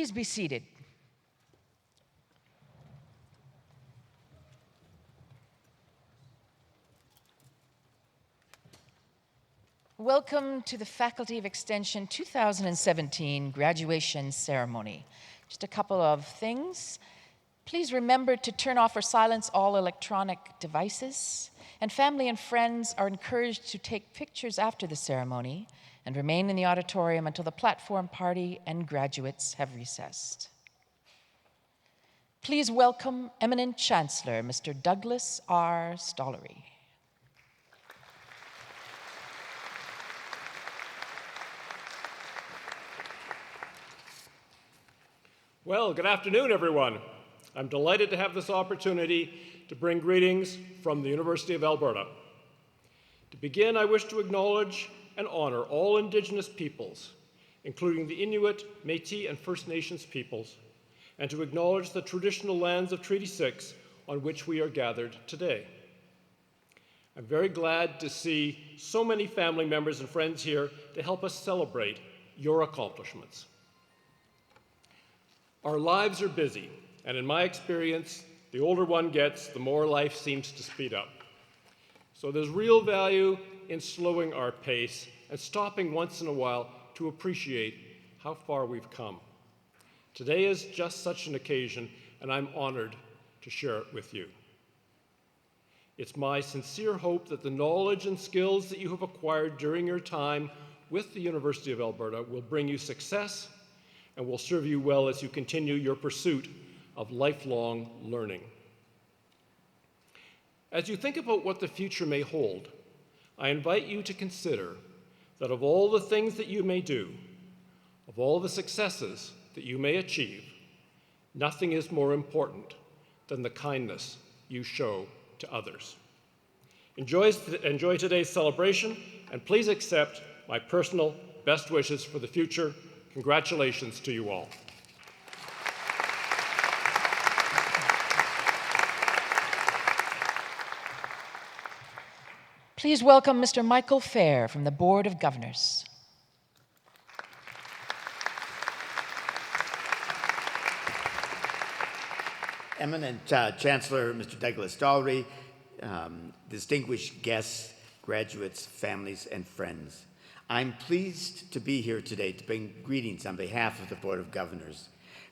Please be seated. Welcome to the Faculty of Extension 2017 graduation ceremony. Just a couple of things. Please remember to turn off or silence all electronic devices, and family and friends are encouraged to take pictures after the ceremony and remain in the auditorium until the platform party and graduates have recessed. Please welcome eminent Chancellor, Mr. Douglas R. Stollery. Well, good afternoon, everyone. I'm delighted to have this opportunity to bring greetings from the University of Alberta. To begin, I wish to acknowledge and honor all Indigenous peoples, including the Inuit, Métis, and First Nations peoples, and to acknowledge the traditional lands of Treaty 6 on which we are gathered today. I'm very glad to see so many family members and friends here to help us celebrate your accomplishments. Our lives are busy, and in my experience, the older one gets, the more life seems to speed up. So there's real value in slowing our pace and stopping once in a while to appreciate how far we've come. Today is just such an occasion, and I'm honored to share it with you. It's my sincere hope that the knowledge and skills that you have acquired during your time with the University of Alberta will bring you success and will serve you well as you continue your pursuit of lifelong learning. As you think about what the future may hold, I invite you to consider that of all the things that you may do, of all the successes that you may achieve, nothing is more important than the kindness you show to others. Enjoy today's celebration, and please accept my personal best wishes for the future. Congratulations to you all. Please welcome Mr. Michael Fair from the Board of Governors. Eminent Chancellor, Mr. Douglas Dalry, distinguished guests, graduates, families, and friends. I'm pleased to be here today to bring greetings on behalf of the Board of Governors.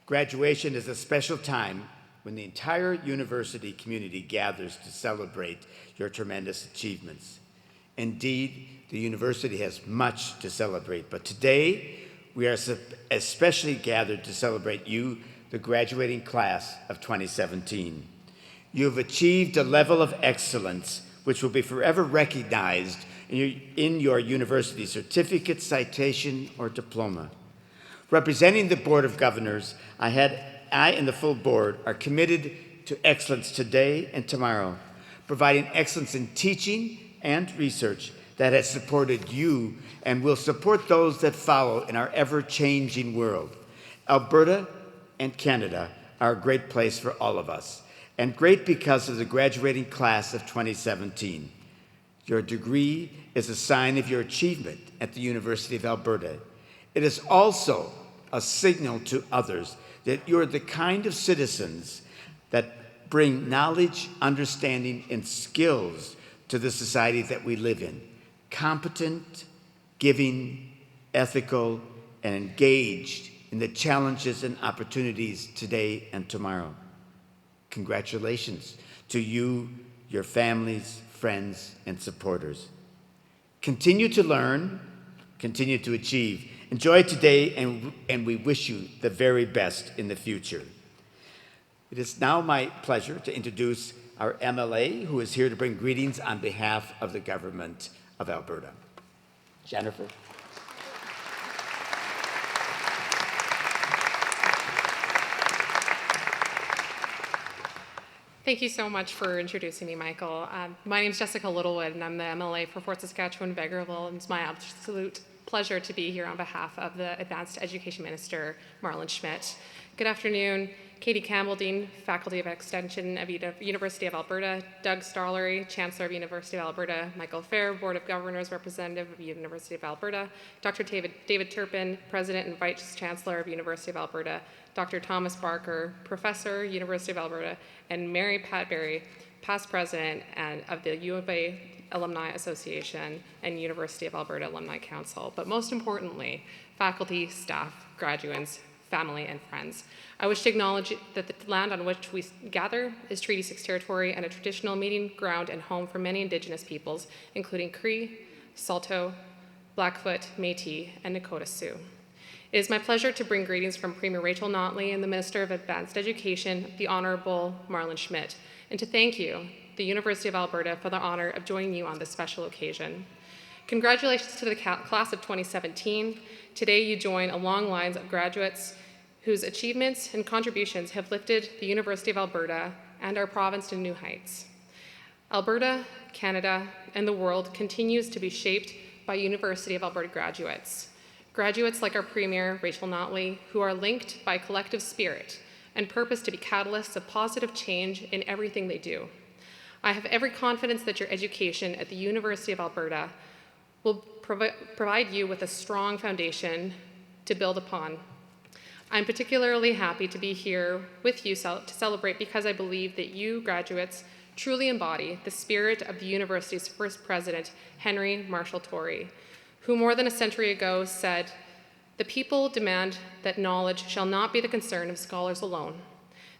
Graduation is a special time when the entire university community gathers to celebrate your tremendous achievements. Indeed, the university has much to celebrate, but today we are especially gathered to celebrate you, the graduating class of 2017. You have achieved a level of excellence which will be forever recognized in your university certificate, citation, or diploma. Representing the Board of Governors, I and the full board are committed to excellence today and tomorrow, providing excellence in teaching and research that has supported you and will support those that follow in our ever-changing world. Alberta and Canada are a great place for all of us, and great because of the graduating class of 2017. Your degree is a sign of your achievement at the University of Alberta. It is also a signal to others that you're the kind of citizens that bring knowledge, understanding, and skills to the society that we live in. Competent, giving, ethical, and engaged in the challenges and opportunities today and tomorrow. Congratulations to you, your families, friends, and supporters. Continue to learn, continue to achieve. Enjoy today, and we wish you the very best in the future. It is now my pleasure to introduce our MLA, who is here to bring greetings on behalf of the government of Alberta. Jennifer. Thank you so much for introducing me, Michael. My name is Jessica Littlewood, and I'm the MLA for Fort Saskatchewan-Vegreville, and it's my absolute pleasure to be here on behalf of the Advanced Education Minister, Marlon Schmidt. Good afternoon, Katie Campbell-Dean, Faculty of Extension of University of Alberta, Doug Stollery, Chancellor of University of Alberta, Michael Fair, Board of Governors Representative of University of Alberta, Dr. David Turpin, President and Vice Chancellor of University of Alberta, Dr. Thomas Barker, Professor, University of Alberta, and Mary Patberry, past President of the U of A Alumni Association and University of Alberta Alumni Council. But most importantly, faculty, staff, graduates, family, and friends. I wish to acknowledge that the land on which we gather is Treaty 6 territory and a traditional meeting ground and home for many Indigenous peoples, including Cree, Saulteaux, Blackfoot, Métis, and Nakota Sioux. It is my pleasure to bring greetings from Premier Rachel Notley and the Minister of Advanced Education, the Honorable Marlon Schmidt, and to thank you, the University of Alberta, for the honor of joining you on this special occasion. Congratulations to the class of 2017. Today you join a long line of graduates whose achievements and contributions have lifted the University of Alberta and our province to new heights. Alberta, Canada, and the world continues to be shaped by University of Alberta graduates. Graduates like our Premier, Rachel Notley, who are linked by collective spirit and purpose to be catalysts of positive change in everything they do. I have every confidence that your education at the University of Alberta will provide you with a strong foundation to build upon. I'm particularly happy to be here with you to celebrate because I believe that you graduates truly embody the spirit of the university's first president, Henry Marshall Tory, who more than a century ago said, "The people demand that knowledge shall not be the concern of scholars alone.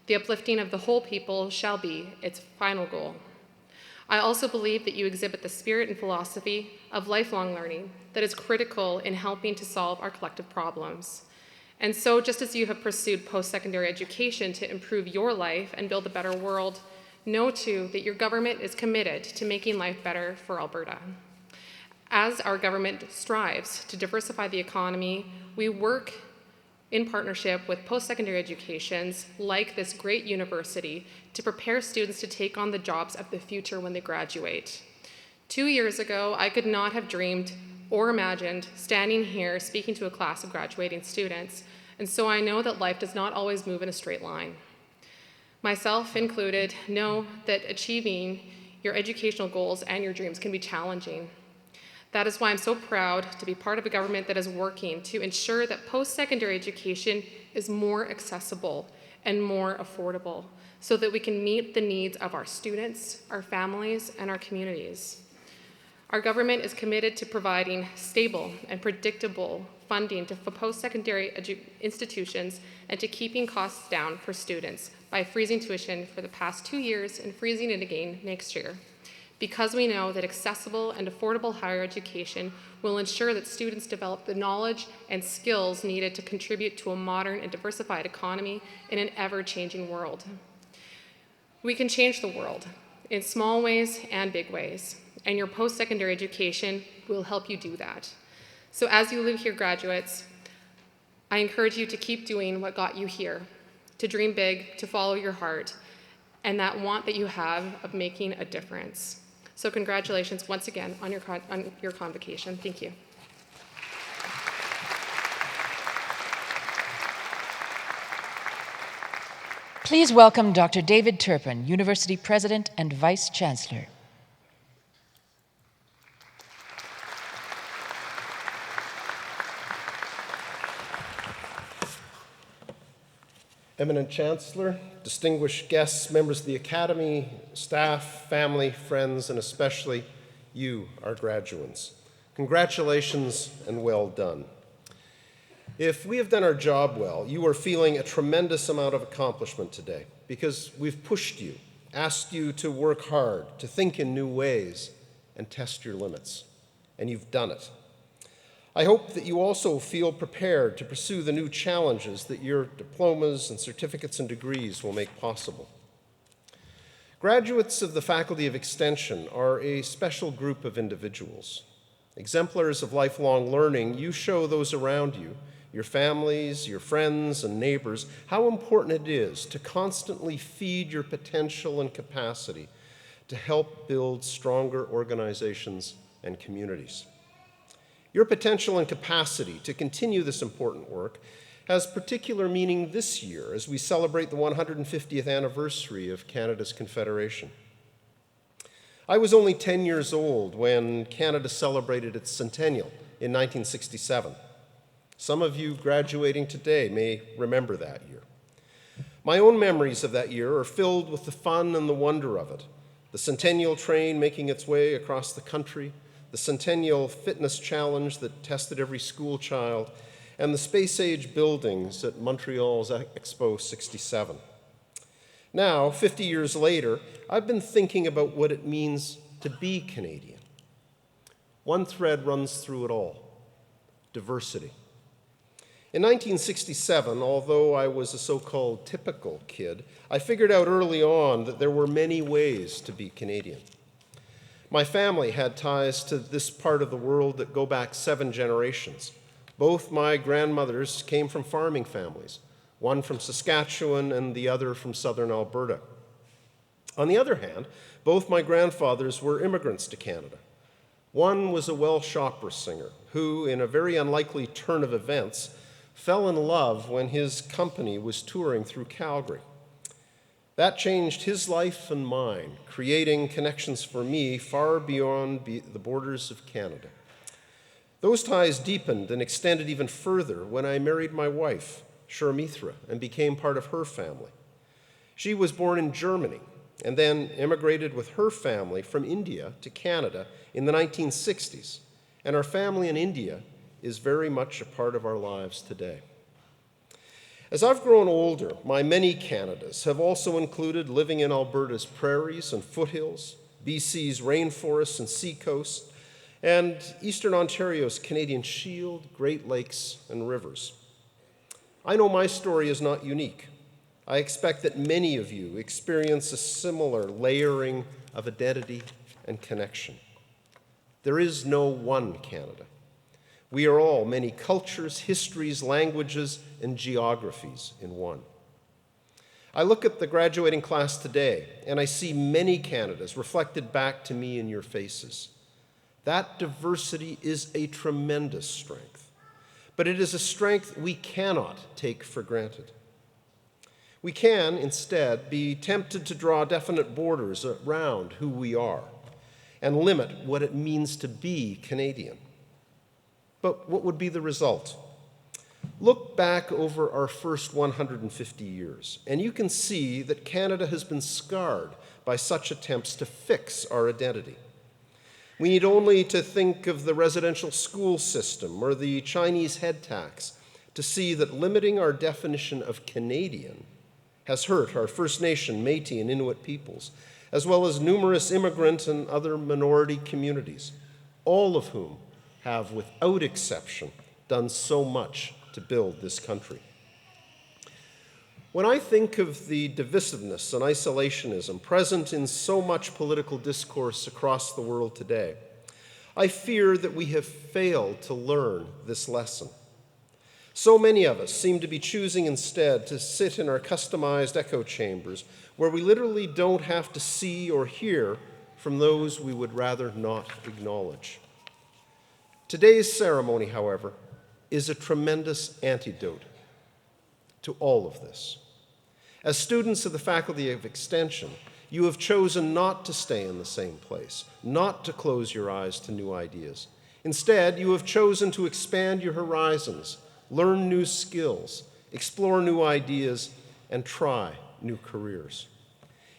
The uplifting of the whole people shall be its final goal." I also believe that you exhibit the spirit and philosophy of lifelong learning that is critical in helping to solve our collective problems. And so, just as you have pursued post-secondary education to improve your life and build a better world, know too that your government is committed to making life better for Alberta. As our government strives to diversify the economy, we work in partnership with post-secondary educations like this great university to prepare students to take on the jobs of the future when they graduate. 2 years ago, I could not have dreamed or imagined standing here speaking to a class of graduating students, and so I know that life does not always move in a straight line. Myself included, know that achieving your educational goals and your dreams can be challenging. That is why I'm so proud to be part of a government that is working to ensure that post-secondary education is more accessible and more affordable so that we can meet the needs of our students, our families, and our communities. Our government is committed to providing stable and predictable funding to post-secondary institutions and to keeping costs down for students by freezing tuition for the past 2 years and freezing it again next year. Because we know that accessible and affordable higher education will ensure that students develop the knowledge and skills needed to contribute to a modern and diversified economy in an ever-changing world. We can change the world in small ways and big ways, and your post-secondary education will help you do that. So as you live here, graduates, I encourage you to keep doing what got you here, to dream big, to follow your heart, and that want that you have of making a difference. So congratulations once again on your convocation. Thank you. Please welcome Dr. David Turpin, University President and Vice Chancellor. Eminent Chancellor, distinguished guests, members of the Academy, staff, family, friends, and especially you, our graduates. Congratulations and well done. If we have done our job well, you are feeling a tremendous amount of accomplishment today because we've pushed you, asked you to work hard, to think in new ways, and test your limits. And you've done it. I hope that you also feel prepared to pursue the new challenges that your diplomas and certificates and degrees will make possible. Graduates of the Faculty of Extension are a special group of individuals. Exemplars of lifelong learning, you show those around you, your families, your friends, and neighbors, how important it is to constantly feed your potential and capacity to help build stronger organizations and communities. Your potential and capacity to continue this important work has particular meaning this year as we celebrate the 150th anniversary of Canada's Confederation. I was only 10 years old when Canada celebrated its centennial in 1967. Some of you graduating today may remember that year. My own memories of that year are filled with the fun and the wonder of it. The centennial train making its way across the country, the Centennial Fitness Challenge that tested every school child, and the space-age buildings at Montreal's Expo 67. Now, 50 years later, I've been thinking about what it means to be Canadian. One thread runs through it all: diversity. In 1967, although I was a so-called typical kid, I figured out early on that there were many ways to be Canadian. My family had ties to this part of the world that go back 7 generations. Both my grandmothers came from farming families, one from Saskatchewan and the other from southern Alberta. On the other hand, both my grandfathers were immigrants to Canada. One was a Welsh opera singer who, in a very unlikely turn of events, fell in love when his company was touring through Calgary. That changed his life and mine, creating connections for me far beyond the borders of Canada. Those ties deepened and extended even further when I married my wife, Sharmithra, and became part of her family. She was born in Germany and then immigrated with her family from India to Canada in the 1960s, and our family in India is very much a part of our lives today. As I've grown older, my many Canadas have also included living in Alberta's prairies and foothills, BC's rainforests and seacoast, and Eastern Ontario's Canadian Shield, Great Lakes, and rivers. I know my story is not unique. I expect that many of you experience a similar layering of identity and connection. There is no one Canada. We are all many cultures, histories, languages, and geographies in one. I look at the graduating class today, and I see many Canadas reflected back to me in your faces. That diversity is a tremendous strength, but it is a strength we cannot take for granted. We can, instead, be tempted to draw definite borders around who we are and limit what it means to be Canadian. But what would be the result? Look back over our first 150 years, and you can see that Canada has been scarred by such attempts to fix our identity. We need only to think of the residential school system or the Chinese head tax to see that limiting our definition of Canadian has hurt our First Nation, Métis, and Inuit peoples, as well as numerous immigrant and other minority communities, all of whom have, without exception, done so much to build this country. When I think of the divisiveness and isolationism present in so much political discourse across the world today, I fear that we have failed to learn this lesson. So many of us seem to be choosing instead to sit in our customized echo chambers where we literally don't have to see or hear from those we would rather not acknowledge. Today's ceremony, however, is a tremendous antidote to all of this. As students of the Faculty of Extension, you have chosen not to stay in the same place, not to close your eyes to new ideas. Instead, you have chosen to expand your horizons, learn new skills, explore new ideas, and try new careers.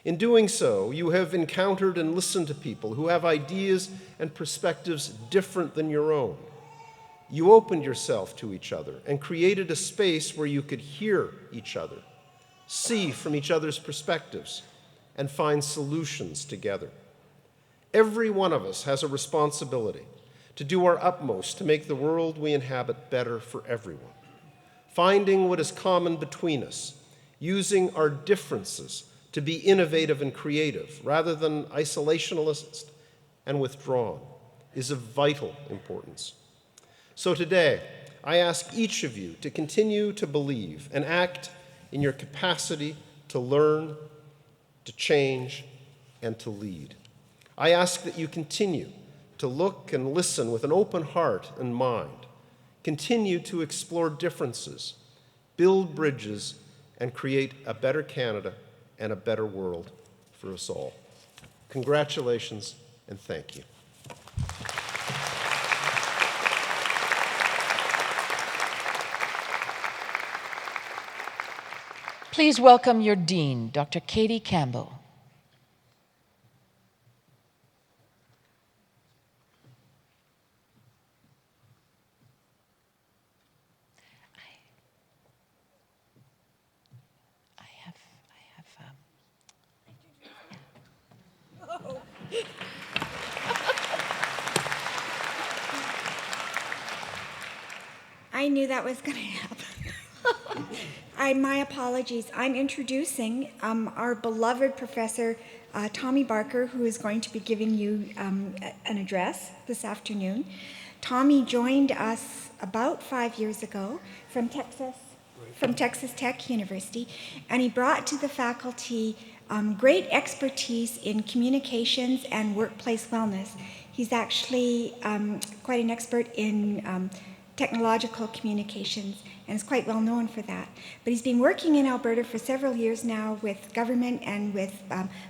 In doing so, you have encountered and listened to people who have ideas and perspectives different than your own. You opened yourself to each other and created a space where you could hear each other, see from each other's perspectives, and find solutions together. Every one of us has a responsibility to do our utmost to make the world we inhabit better for everyone, finding what is common between us, using our differences to be innovative and creative rather than isolationist and withdrawn, is of vital importance. So today, I ask each of you to continue to believe and act in your capacity to learn, to change, and to lead. I ask that you continue to look and listen with an open heart and mind, continue to explore differences, build bridges, and create a better Canada and a better world for us all. Congratulations, and thank you. Please welcome your Dean, Dr. Katie Campbell. I knew that was going to happen. My apologies. I'm introducing our beloved Professor Tommy Barker, who is going to be giving you an address this afternoon. Tommy joined us about 5 years ago from Texas Tech University, and he brought to the faculty great expertise in communications and workplace wellness. He's actually quite an expert in technological communications, and is quite well known for that. But he's been working in Alberta for several years now with government and with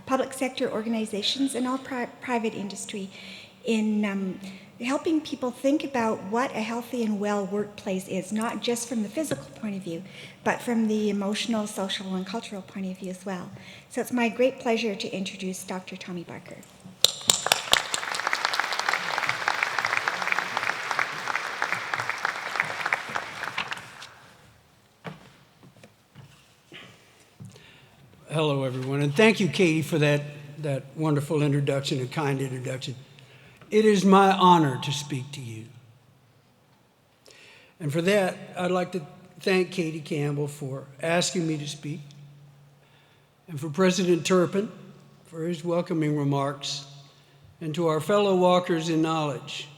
public sector organizations and all private industry in helping people think about what a healthy and well workplace is, not just from the physical point of view, but from the emotional, social, and cultural point of view as well. So it's my great pleasure to introduce Dr. Tommy Barker. Hello, everyone, and thank you, Katie, for that wonderful introduction, a kind introduction. It is my honor to speak to you. And for that, I'd like to thank Katie Campbell for asking me to speak, and for President Turpin for his welcoming remarks, and to our fellow walkers in knowledge,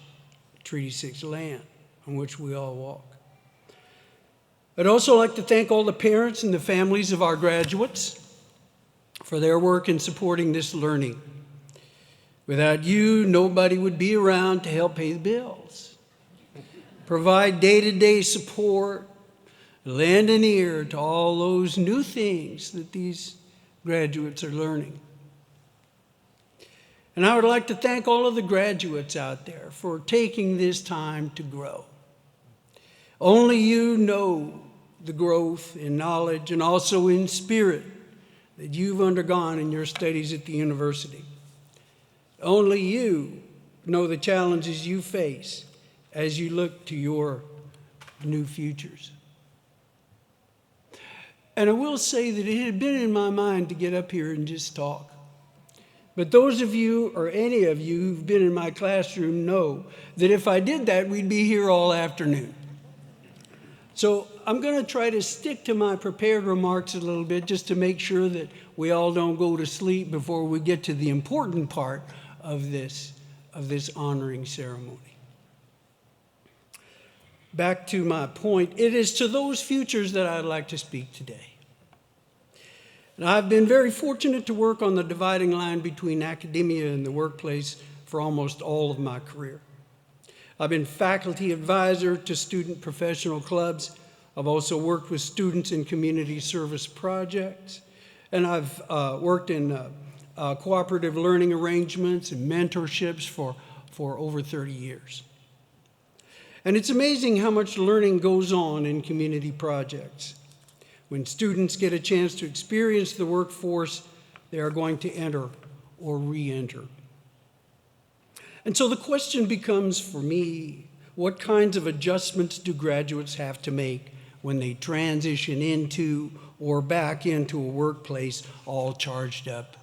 Treaty 6 land on which we all walk. I'd also like to thank all the parents and the families of our graduates for their work in supporting this learning. Without you, nobody would be around to help pay the bills, provide day-to-day support, lend an ear to all those new things that these graduates are learning. And I would like to thank all of the graduates out there for taking this time to grow. Only you know the growth in knowledge and also in spirit that you've undergone in your studies at the university. Only you know the challenges you face as you look to your new futures. And I will say that it had been in my mind to get up here and just talk. But those of you, or any of you who've been in my classroom, know that if I did that, we'd be here all afternoon. So I'm going to try to stick to my prepared remarks a little bit just to make sure that we all don't go to sleep before we get to the important part of this honoring ceremony. Back to my point, it is to those futures that I'd like to speak today. And I've been very fortunate to work on the dividing line between academia and the workplace for almost all of my career. I've been faculty advisor to student professional clubs. I've also worked with students in community service projects. And I've worked in cooperative learning arrangements and mentorships for over 30 years. And it's amazing how much learning goes on in community projects. When students get a chance to experience the workforce they are going to enter or re-enter. And so the question becomes for me, what kinds of adjustments do graduates have to make when they transition into or back into a workplace all charged up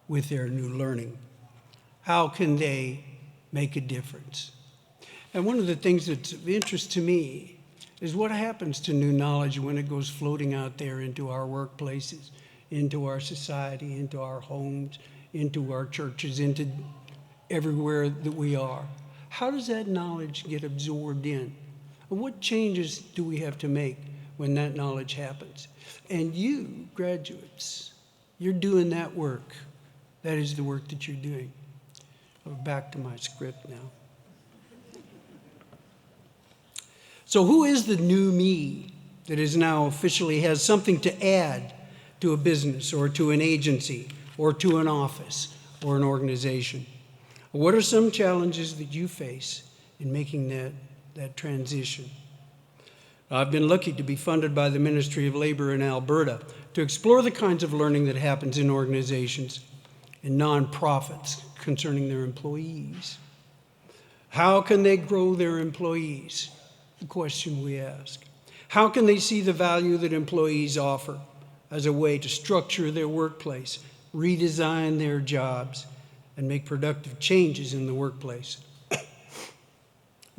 with their new learning? How can they make a difference? And one of the things that's of interest to me is what happens to new knowledge when it goes floating out there into our workplaces, into our society, into our homes, into our churches, into everywhere that we are. How does that knowledge get absorbed in? And what changes do we have to make when that knowledge happens? And you, graduates, you're doing that work. That is the work that you're doing. Back to my script now. So who is the new me that is now officially has something to add to a business or to an agency or to an office or an organization? What are some challenges that you face in making that transition? I've been lucky to be funded by the Ministry of Labor in Alberta to explore the kinds of learning that happens in organizations and nonprofits concerning their employees. How can they grow their employees? The question we ask. How can they see the value that employees offer as a way to structure their workplace, redesign their jobs, and make productive changes in the workplace?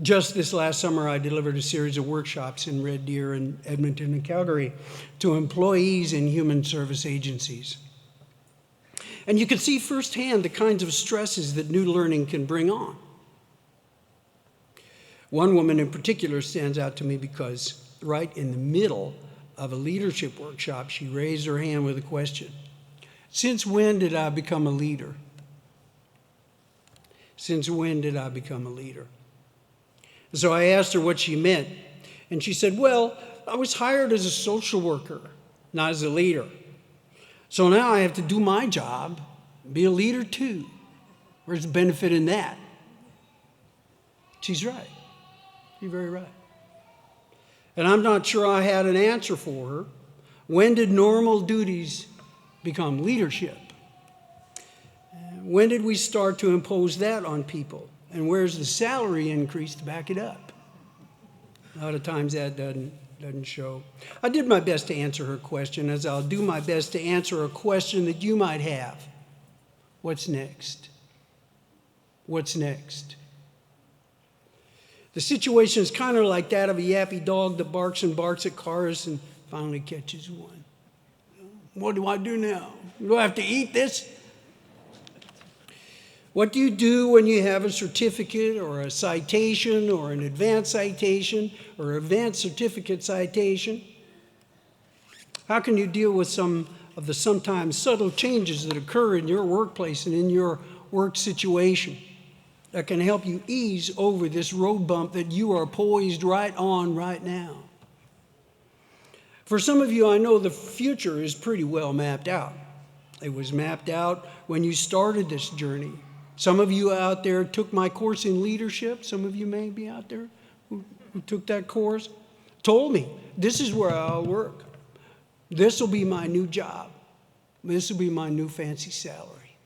Just this last summer, I delivered a series of workshops in Red Deer and Edmonton and Calgary to employees in human service agencies. And you could see firsthand the kinds of stresses that new learning can bring on. One woman in particular stands out to me because right in the middle of a leadership workshop, she raised her hand with a question. Since when did I become a leader? Since when did I become a leader? So I asked her what she meant, and she said, well, I was hired as a social worker, not as a leader. So now I have to do my job, be a leader too. Where's the benefit in that? She's right. You're very right. And I'm not sure I had an answer for her. When did normal duties become leadership? When did we start to impose that on people? And where's the salary increase to back it up? A lot of times that doesn't show. I did my best to answer her question, as I'll do my best to answer a question that you might have. What's next? What's next? The situation is kind of like that of a yappy dog that barks and barks at cars and finally catches one. What do I do now? Do I have to eat this? What do you do when you have a certificate or a citation or an advanced citation or advanced certificate citation? How can you deal with some of the sometimes subtle changes that occur in your workplace and in your work situation that can help you ease over this road bump that you are poised right on right now? For some of you, I know the future is pretty well mapped out. It was mapped out when you started this journey. Some of you out there took my course in leadership. Some of you may be out there who took that course, told me, this is where I'll work. This will be my new job. This will be my new fancy salary.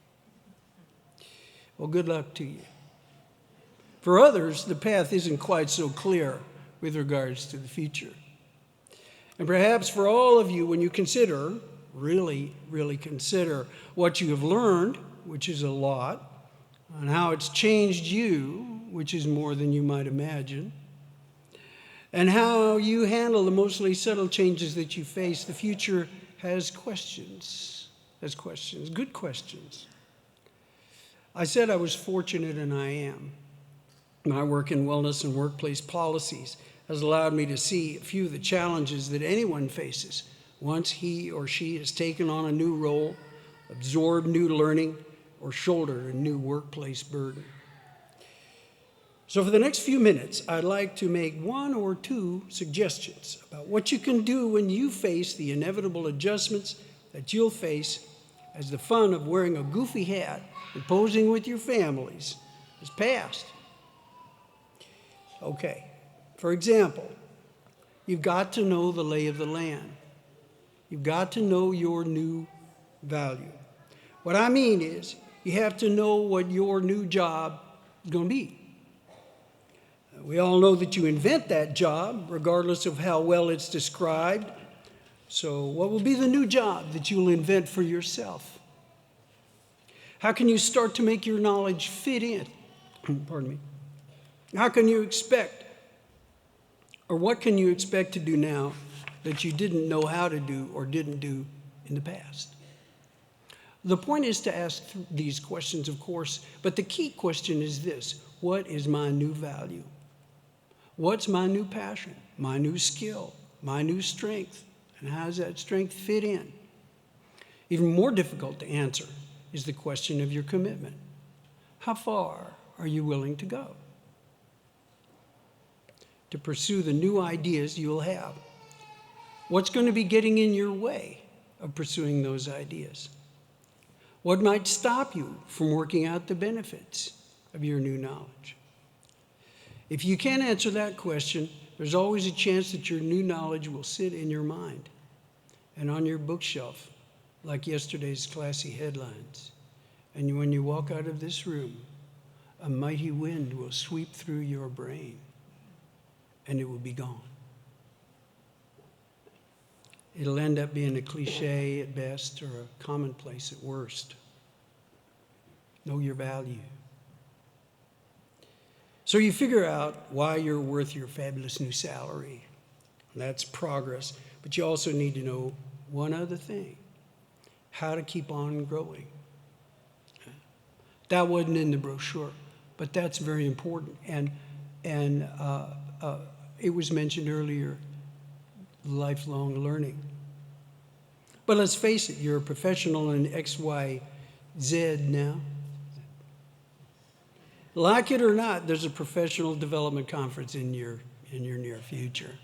Well, good luck to you. For others, the path isn't quite so clear with regards to the future. And perhaps for all of you, when you consider, really consider what you have learned, which is a lot, and how it's changed you, which is more than you might imagine, and how you handle the mostly subtle changes that you face, the future has questions. Good questions. I said I was fortunate, and I am. My work in wellness and workplace policies has allowed me to see a few of the challenges that anyone faces once he or she has taken on a new role, absorbed new learning, or shouldered a new workplace burden. So for the next few minutes, I'd like to make one or two suggestions about what you can do when you face the inevitable adjustments that you'll face as the fun of wearing a goofy hat and posing with your families is past. Okay, for example, you've got to know the lay of the land. You've got to know your new value. What I mean is, you have to know what your new job is going to be. We all know that you invent that job, regardless of how well it's described. So what will be the new job that you'll invent for yourself? How can you start to make your knowledge fit in? Pardon me. How can you expect, or what can you expect to do now that you didn't know how to do or didn't do in the past? The point is to ask these questions, of course, but the key question is this: what is my new value? What's my new passion, my new skill, my new strength, and how does that strength fit in? Even more difficult to answer is the question of your commitment. How far are you willing to go to pursue the new ideas you'll have? What's going to be getting in your way of pursuing those ideas? What might stop you from working out the benefits of your new knowledge? If you can't answer that question, there's always a chance that your new knowledge will sit in your mind and on your bookshelf, like yesterday's classy headlines. And when you walk out of this room, a mighty wind will sweep through your brain, and it will be gone. It'll end up being a cliche at best or a commonplace at worst. Know your value. So you figure out why you're worth your fabulous new salary. That's progress. But you also need to know one other thing: how to keep on growing. That wasn't in the brochure, but that's very important. And it was mentioned earlier, lifelong learning. But let's face it, you're a professional in XYZ now. Like it or not, there's a professional development conference in your near future.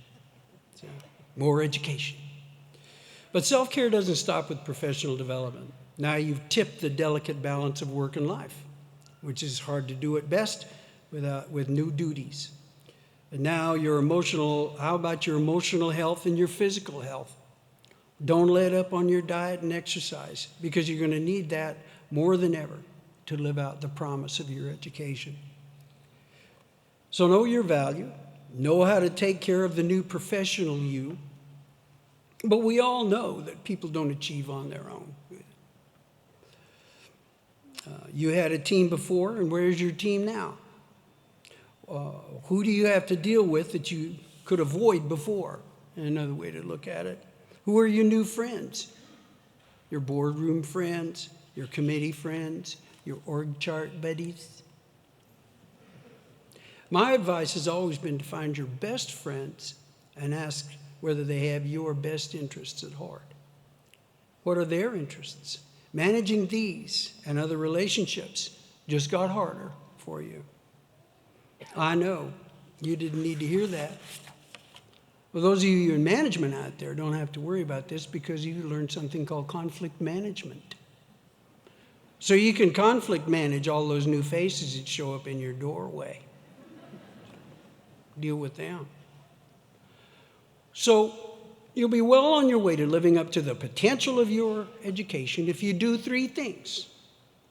So, more education. But self-care doesn't stop with professional development. Now you've tipped the delicate balance of work and life, which is hard to do at best with new duties. And now how about your emotional health and your physical health? Don't let up on your diet and exercise, because you're going to need that more than ever to live out the promise of your education. So know your value, know how to take care of the new professional you, but we all know that people don't achieve on their own. You had a team before, and where's your team now? Who do you have to deal with that you could avoid before? Another way to look at it. Who are your new friends? Your boardroom friends, your committee friends, your org chart buddies? My advice has always been to find your best friends and ask whether they have your best interests at heart. What are their interests? Managing these and other relationships just got harder for you. I know you didn't need to hear that. Well, those of you in management out there don't have to worry about this because you learned something called conflict management. So you can conflict manage all those new faces that show up in your doorway. Deal with them. So you'll be well on your way to living up to the potential of your education if you do three things.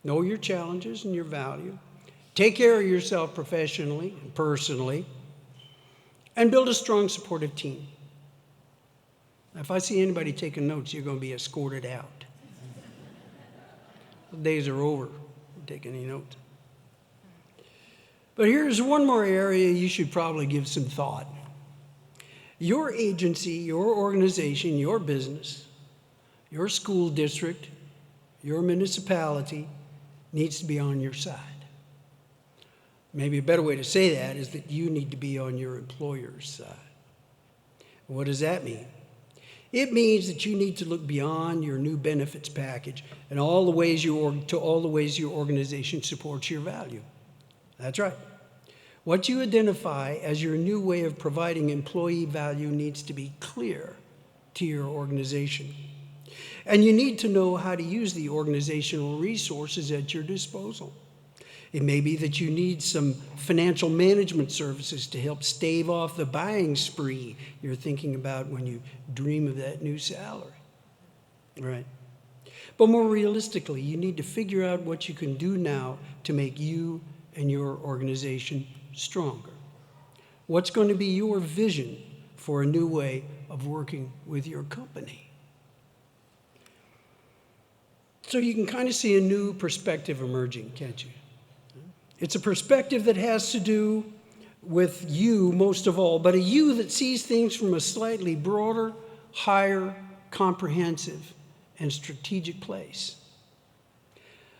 Know your challenges and your value. Take care of yourself professionally and personally. And build a strong, supportive team. Now, if I see anybody taking notes, you're going to be escorted out. The days are over taking any notes. But here's one more area you should probably give some thought. Your agency, your organization, your business, your school district, your municipality needs to be on your side. Maybe a better way to say that is that you need to be on your employer's side. What does that mean? It means that you need to look beyond your new benefits package and all the ways your organization supports your value. That's right. What you identify as your new way of providing employee value needs to be clear to your organization. And you need to know how to use the organizational resources at your disposal. It may be that you need some financial management services to help stave off the buying spree you're thinking about when you dream of that new salary. Right? But more realistically, you need to figure out what you can do now to make you and your organization stronger. What's going to be your vision for a new way of working with your company? So you can kind of see a new perspective emerging, can't you? It's a perspective that has to do with you most of all, but a you that sees things from a slightly broader, higher, comprehensive, and strategic place.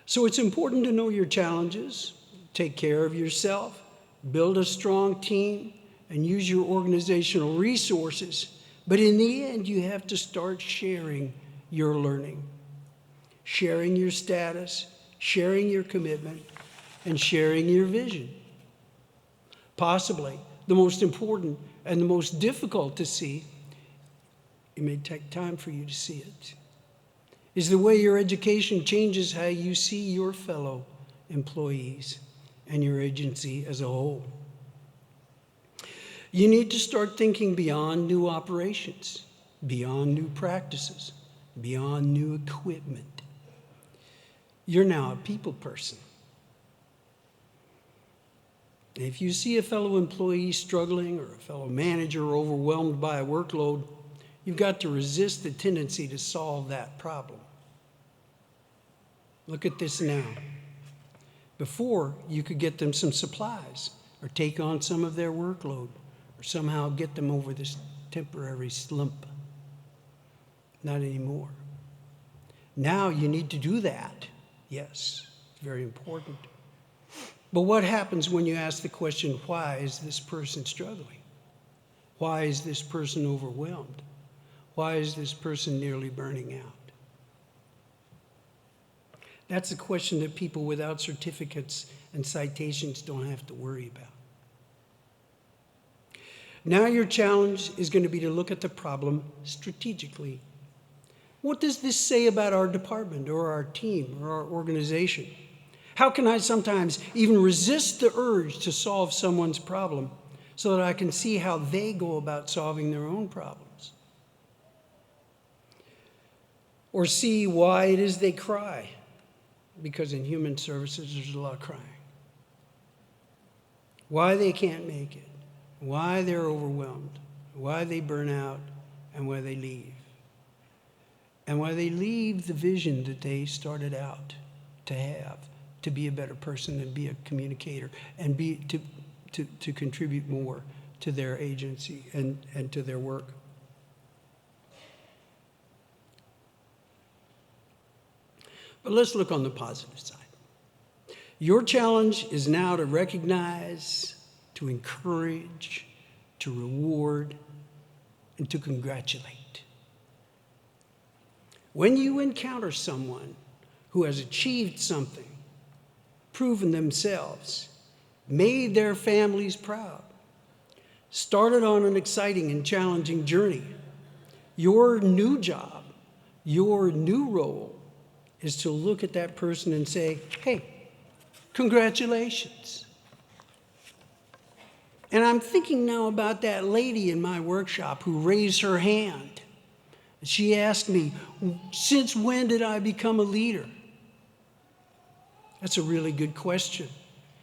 So it's important to know your challenges, take care of yourself, build a strong team, and use your organizational resources. But in the end, you have to start sharing your learning, sharing your status, sharing your commitment, and sharing your vision. Possibly the most important and the most difficult to see, it may take time for you to see it, is the way your education changes how you see your fellow employees and your agency as a whole. You need to start thinking beyond new operations, beyond new practices, beyond new equipment. You're now a people person. If you see a fellow employee struggling or a fellow manager overwhelmed by a workload, you've got to resist the tendency to solve that problem. Look at this now. Before, you could get them some supplies or take on some of their workload or somehow get them over this temporary slump. Not anymore. Now you need to do that. Yes, it's very important. But what happens when you ask the question, why is this person struggling? Why is this person overwhelmed? Why is this person nearly burning out? That's a question that people without certificates and citations don't have to worry about. Now your challenge is going to be to look at the problem strategically. What does this say about our department or our team or our organization? How can I sometimes even resist the urge to solve someone's problem so that I can see how they go about solving their own problems? Or see why it is they cry, because in human services there's a lot of crying. Why they can't make it, why they're overwhelmed, why they burn out, and why they leave. And why they leave the vision that they started out to have, to be a better person and be a communicator and be to contribute more to their agency and to their work. But let's look on the positive side. Your challenge is now to recognize, to encourage, to reward, and to congratulate. When you encounter someone who has achieved something, proven themselves, made their families proud, started on an exciting and challenging journey. Your new job, your new role is to look at that person and say, hey, congratulations. And I'm thinking now about that lady in my workshop who raised her hand. She asked me, since when did I become a leader? That's a really good question,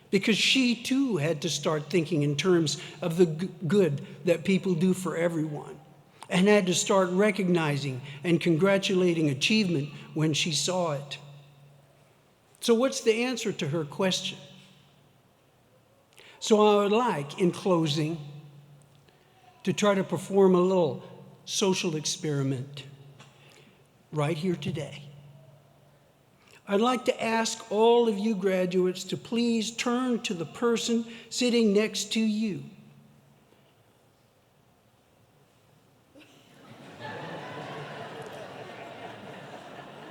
because she too had to start thinking in terms of the good that people do for everyone, and had to start recognizing and congratulating achievement when she saw it. So what's the answer to her question? So I would like, in closing, to try to perform a little social experiment right here today. I'd like to ask all of you graduates to please turn to the person sitting next to you.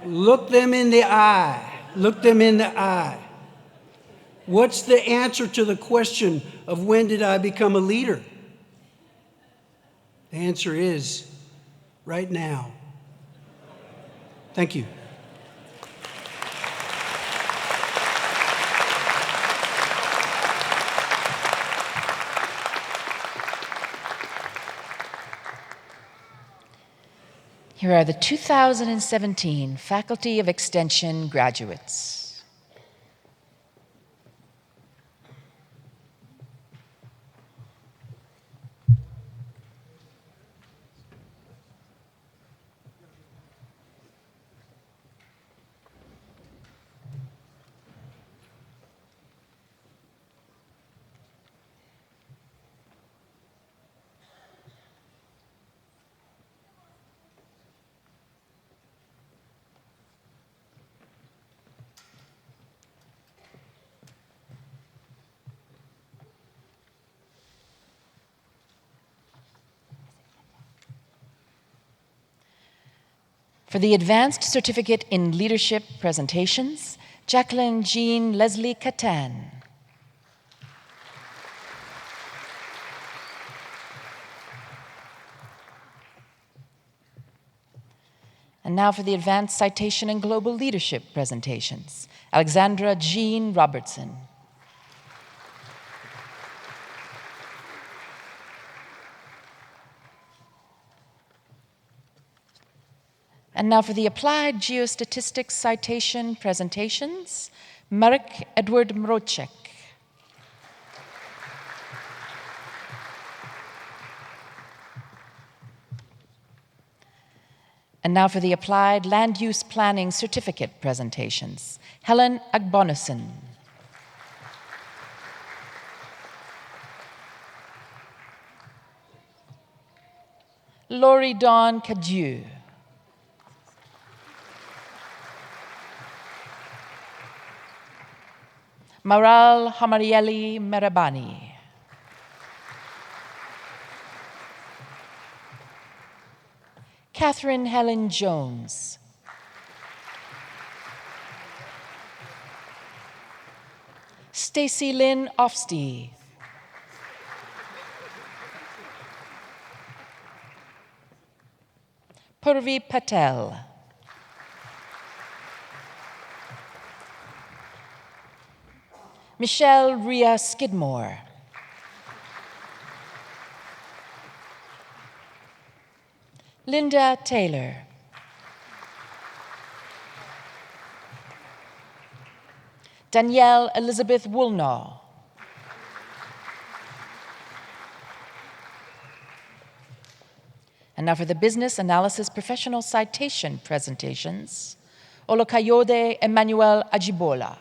Look them in the eye. Look them in the eye. What's the answer to the question of when did I become a leader? The answer is right now. Thank you. Here are the 2017 Faculty of Extension graduates. For the Advanced Certificate in Leadership presentations, Jacqueline Jean Leslie Catan. And now for the Advanced Citation and Global Leadership presentations, Alexandra Jean Robertson. And now for the Applied Geostatistics Citation presentations, Marek Edward Mroczek. And now for the Applied Land Use Planning Certificate presentations, Helen Agbonison. Laurie Dawn Cadieux. Maral Hamarieli Merabani. Catherine Helen Jones. Stacy Lynn Ofsty. Purvi Patel. Michelle Rhea Skidmore. Linda Taylor. Danielle Elizabeth Woolnaw. And now for the Business Analysis Professional Citation presentations, Olokayode Emmanuel Ajibola.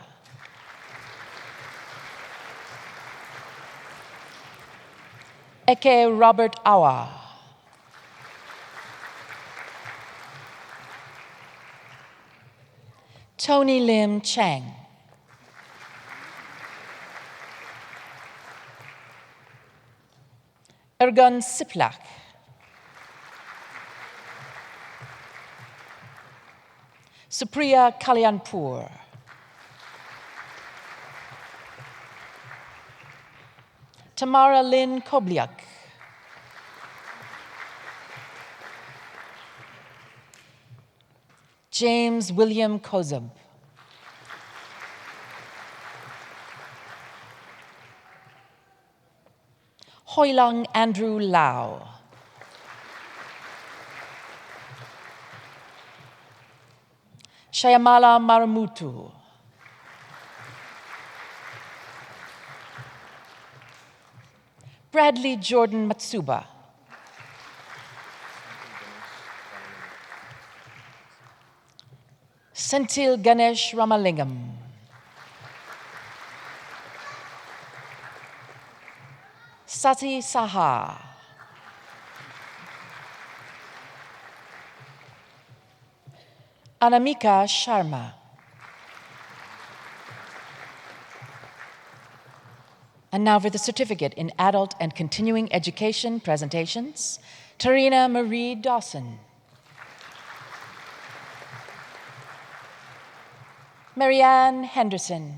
Eke Robert Awa. Tony Lim Chang. Ergun Siplak. Supriya Kalyanpur. Tamara Lynn Kobliak. James William Kozub. Hoilang Andrew Lau. Shyamala Maramutu. Bradley Jordan Matsuba. Senthil Ganesh Ramalingam. Sati Saha. Anamika Sharma. And now for the certificate in adult and continuing education presentations, Tarina Marie Dawson. Marianne Henderson.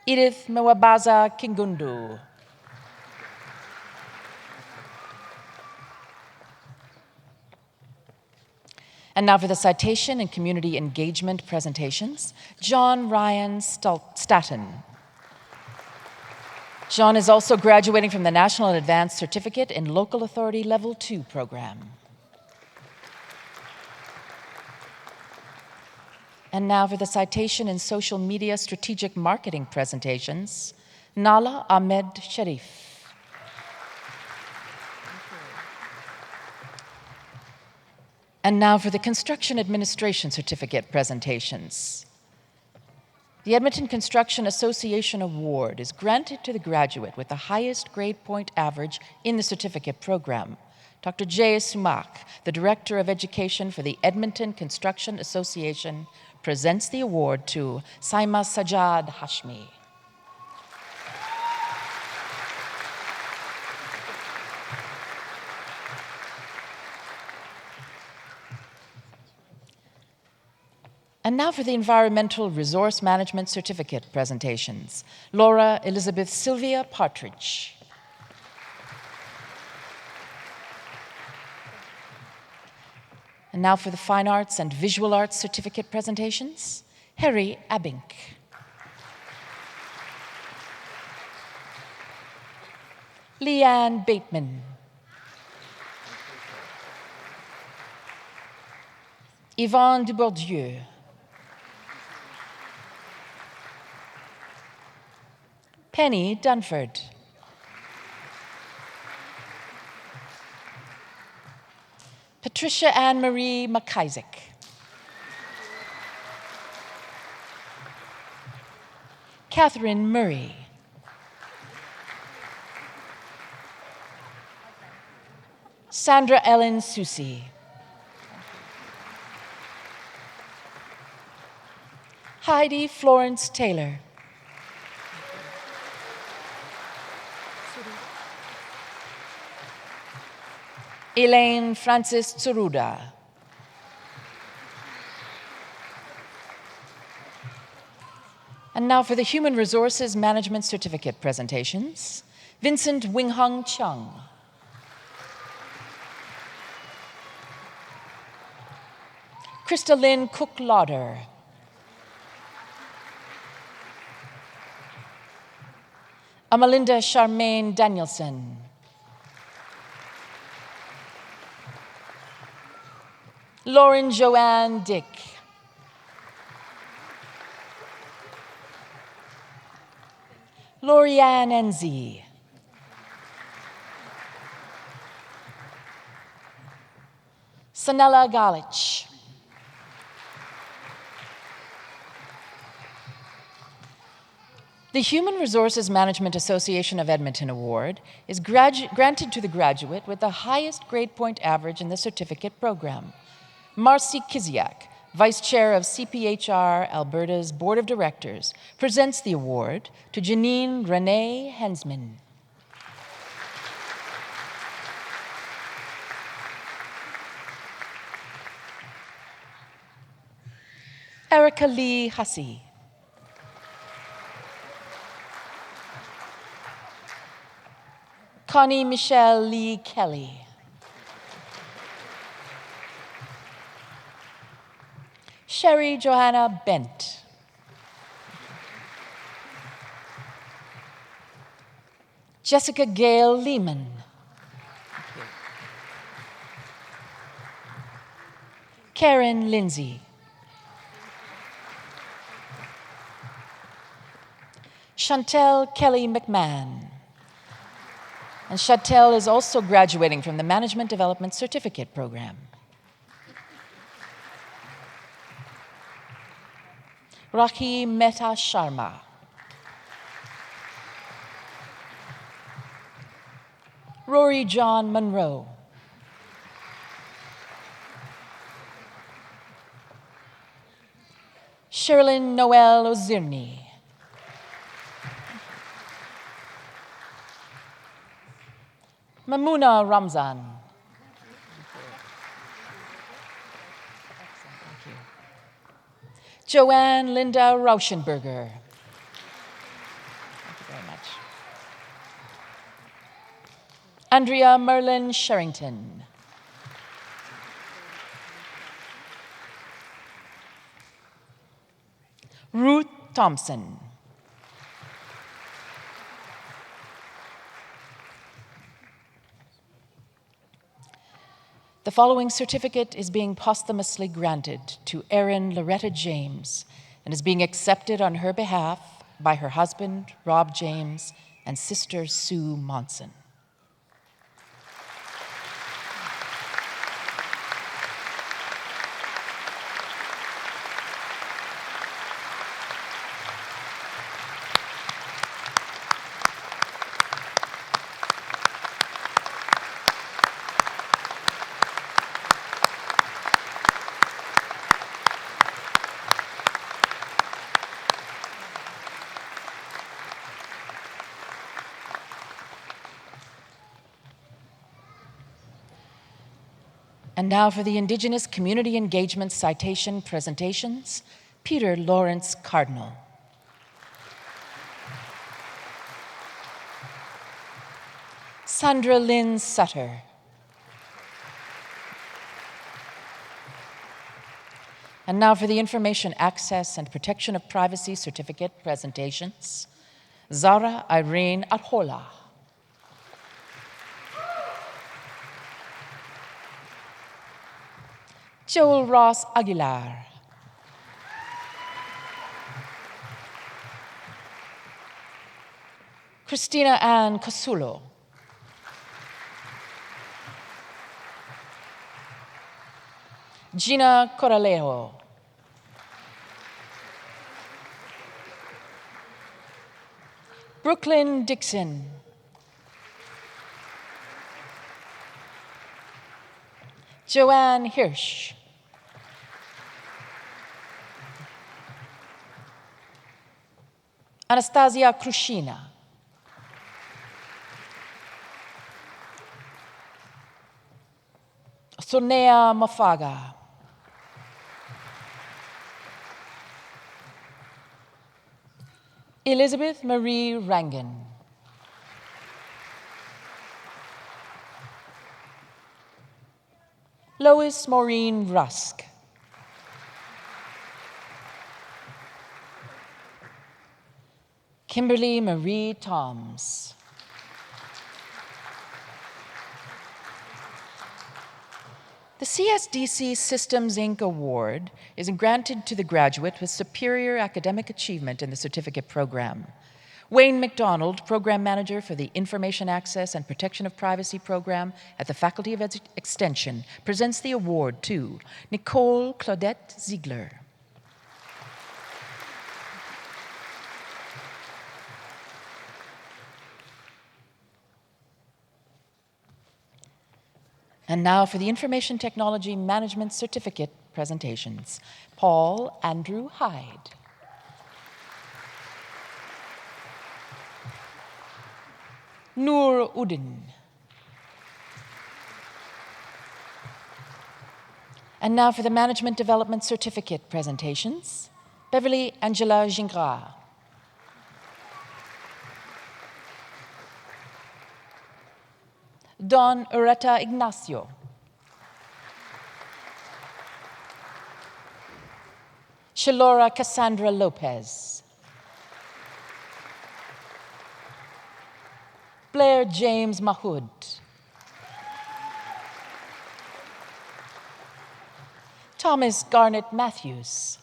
Edith Mwabaza Kingundu. And now for the citation and community engagement presentations, John Ryan Staton. John is also graduating from the National Advanced Certificate in Local Authority Level 2 program. And now for the citation in social media strategic marketing presentations, Nala Ahmed Sharif. And now for the construction administration certificate presentations. The Edmonton Construction Association Award is granted to the graduate with the highest grade point average in the certificate program. Dr. Jay Sumak, the Director of Education for the Edmonton Construction Association, presents the award to Saima Sajad Hashmi. And now for the Environmental Resource Management Certificate presentations. Laura Elizabeth Sylvia Partridge. And now for the Fine Arts and Visual Arts Certificate presentations, Harry Abink. Leanne Bateman. Yvonne Dubourdieu. Penny Dunford. Patricia Anne-Marie McIsaac. Catherine Murray. Sandra Ellen Susi. Heidi Florence Taylor. Elaine Francis Tsuruda. And now for the Human Resources Management Certificate presentations, Vincent Winghung Chung. Krista Lynn Cook-Lauder. Amalinda Charmaine Danielson. Lauren Joanne Dick. Lorianne Enzi. Sanella Galich. The Human Resources Management Association of Edmonton Award is granted to the graduate with the highest grade point average in the certificate program. Marcy Kiziak, Vice Chair of CPHR Alberta's Board of Directors, presents the award to Janine Renee Hensman. Erica Lee Hussey. Connie Michelle Lee Kelly. Sherry Johanna Bent. Jessica Gail Lehman. Karen Lindsay. Chantel Kelly McMahon. And Chantel is also graduating from the Management Development Certificate Program. Rakhi Mehta Sharma. Rory John Monroe. Sherilyn Noel Ozirni. Mamuna Ramzan. Thank you. Joanne Linda Rauschenberger. Thank you very much. Andrea Merlin Sherrington. Ruth Thompson. The following certificate is being posthumously granted to Erin Loretta James and is being accepted on her behalf by her husband, Rob James, and sister Sue Monson. And now for the Indigenous Community Engagement Citation presentations, Peter Lawrence Cardinal. Sandra Lynn Sutter. And now for the Information Access and Protection of Privacy Certificate presentations, Zara Irene Arjola. Joel Ross Aguilar. Christina Ann Casulo. Gina Coralejo. Brooklyn Dixon. Joanne Hirsch. Anastasia Krushina. Sonea Mafaga. Elizabeth Marie Rangan. Lois Maureen Rusk. Kimberly Marie Toms. The CSDC Systems Inc. Award is granted to the graduate with superior academic achievement in the certificate program. Wayne McDonald, Program Manager for the Information Access and Protection of Privacy Program at the Faculty of Extension, presents the award to Nicole Claudette Ziegler. And now for the Information Technology Management Certificate presentations, Paul Andrew Hyde. Noor Udin. And now for the Management Development Certificate presentations, Beverly Angela Gingras. Don Ureta Ignacio. Shalora Cassandra Lopez. Blair James Mahood. Thomas Garnett Matthews.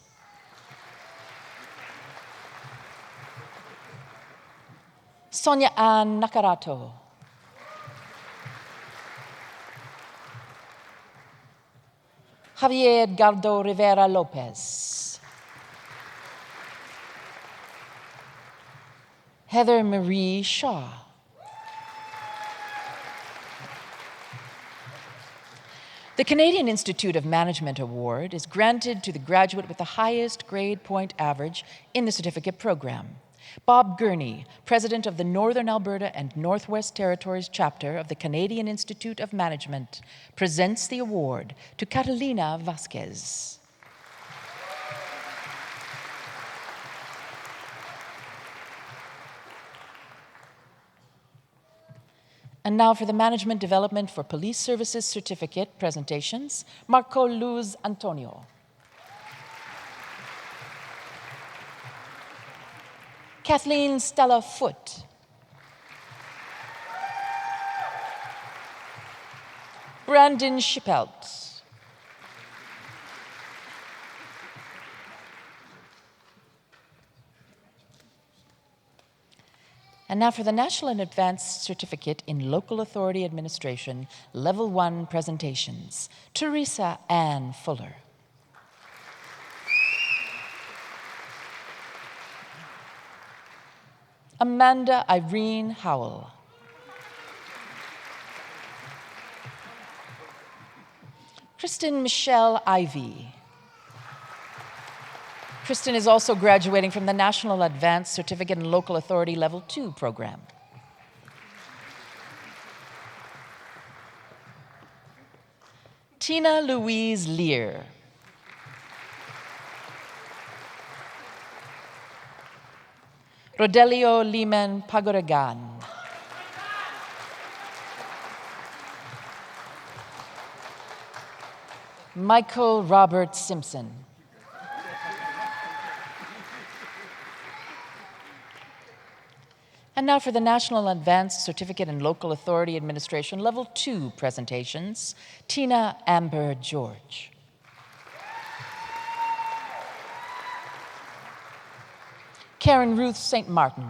Sonia Ann Nakarato. Javier Edgardo Rivera Lopez. Heather Marie Shaw. The Canadian Institute of Management Award is granted to the graduate with the highest grade point average in the certificate program. Bob Gurney, president of the Northern Alberta and Northwest Territories chapter of the Canadian Institute of Management, presents the award to Catalina Vasquez. And now for the Management Development for Police Services Certificate presentations, Marco Luz Antonio. Kathleen Stella Foote. Brandon Schippelt. And now for the National and Advanced Certificate in Local Authority Administration, Level 1 presentations, Teresa Ann Fuller. Amanda Irene Howell. Kristen Michelle Ivy. Kristen is also graduating from the National Advanced Certificate in Local Authority Level 2 program. Tina Louise Lear. Rodelio Liman Pagoragan. Michael Robert Simpson. And now for the National Advanced Certificate in Local Authority Administration Level 2 presentations, Tina Amber George. Karen Ruth St. Martin.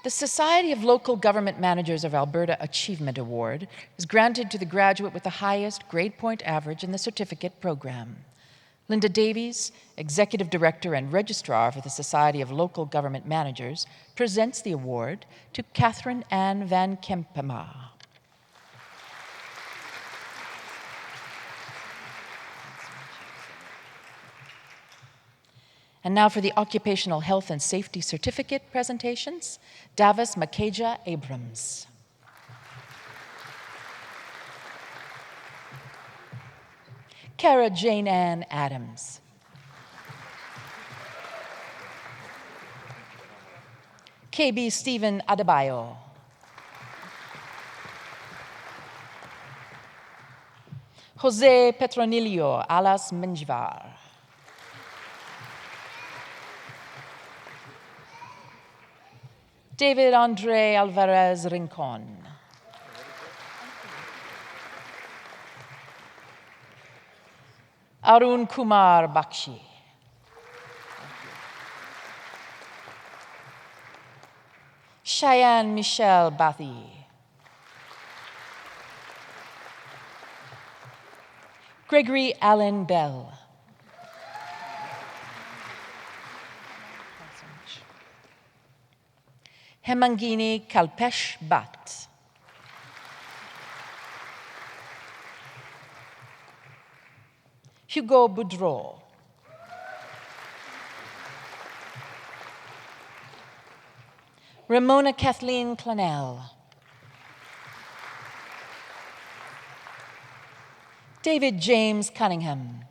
The Society of Local Government Managers of Alberta Achievement Award is granted to the graduate with the highest grade point average in the certificate program. Linda Davies, Executive Director and Registrar for the Society of Local Government Managers, presents the award to Catherine Ann Van Kempema. And now for the Occupational Health and Safety Certificate presentations, Davis Makeja Abrams. Kara Jane Ann Adams. KB Stephen Adebayo. Jose Petronilio Alas Menjivar. David Andre Alvarez Rincon. Arun Kumar Bakshi. Cheyenne Michelle Bathy. Gregory Allen Bell. Hemangini Kalpesh Bhatt. Hugo Boudreau. Ramona Kathleen Clennell. David James Cunningham.